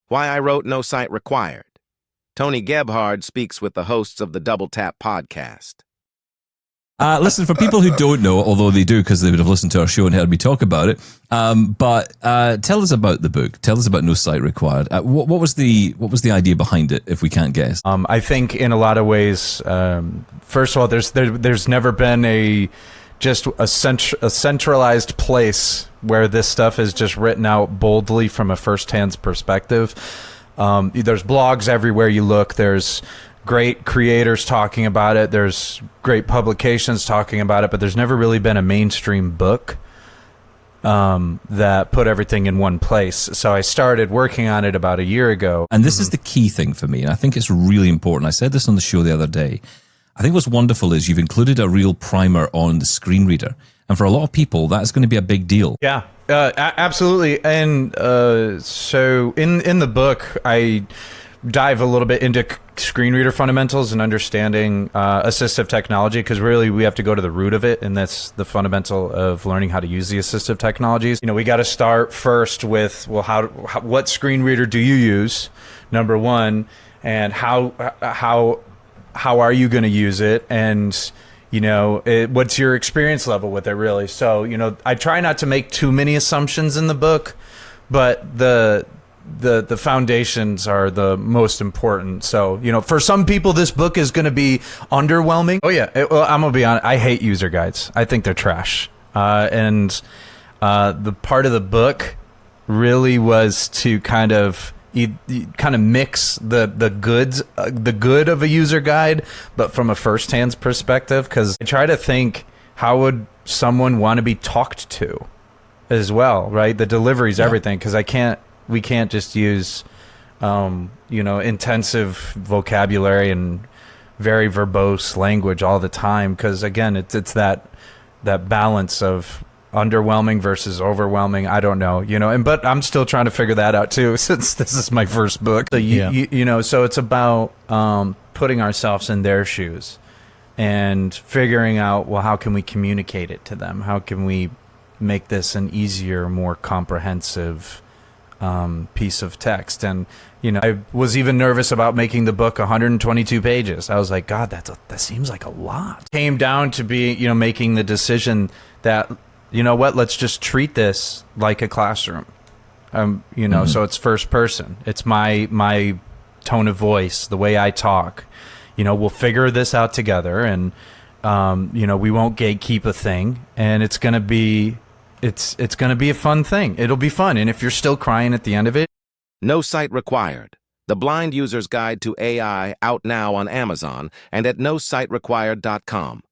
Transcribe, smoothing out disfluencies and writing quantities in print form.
Why I wrote No Site Required. Tony Gebhard speaks with the hosts of the Double Tap podcast. Listen, for people who don't know, although they do because they would have listened to our show and heard me talk about it, but tell us about the book. Tell us about No Site Required. What was the idea behind it, if we can't guess? I think in a lot of ways, first of all, there's never been just a centralized place where this stuff is just written out boldly from a first-hand perspective. There's blogs everywhere you look. There's great creators talking about it. There's great publications talking about it, but there's never really been a mainstream book that put everything in one place. So I started working on it about a year ago. And this is the key thing for me, and I think it's really important. I said this on the show the other day. I think what's wonderful is you've included a real primer on the screen reader. And for a lot of people, that's going to be a big deal. Yeah, absolutely. And so in the book, I dive a little bit into screen reader fundamentals and understanding assistive technology, because really we have to go to the root of it, and that's the fundamental of learning how to use the assistive technologies. You know, we got to start first with, well, what screen reader do you use, number one, and how are you going to use it, and you know, what's your experience level with it, really? So, you know, I try not to make too many assumptions in the book, but the foundations are the most important. So, you know, for some people, this book is going to be underwhelming. Oh yeah, well, I'm gonna be honest. I hate user guides. I think they're trash. And the part of the book really was to kind of mix the good of a user guide, but from a first-hand perspective, because I try to think, how would someone want to be talked to as well, right? The delivery is everything, because we can't just use intensive vocabulary and very verbose language all the time, because again, it's that balance of underwhelming versus overwhelming. I don't know, but I'm still trying to figure that out too, since this is my first book. So so it's about putting ourselves in their shoes and figuring out, well, how can we communicate it to them? How can we make this an easier, more comprehensive piece of text? And I was even nervous about making the book 122 pages. I was like, God, that seems like a lot. Came down to making the decision that, you know what, let's just treat this like a classroom. So it's first person. It's my tone of voice, the way I talk. We'll figure this out together, and we won't gatekeep a thing, and it's gonna be a fun thing. It'll be fun, and if you're still crying at the end of it. No Site Required. The Blind User's Guide to AI, out now on Amazon and at nositerequired.com.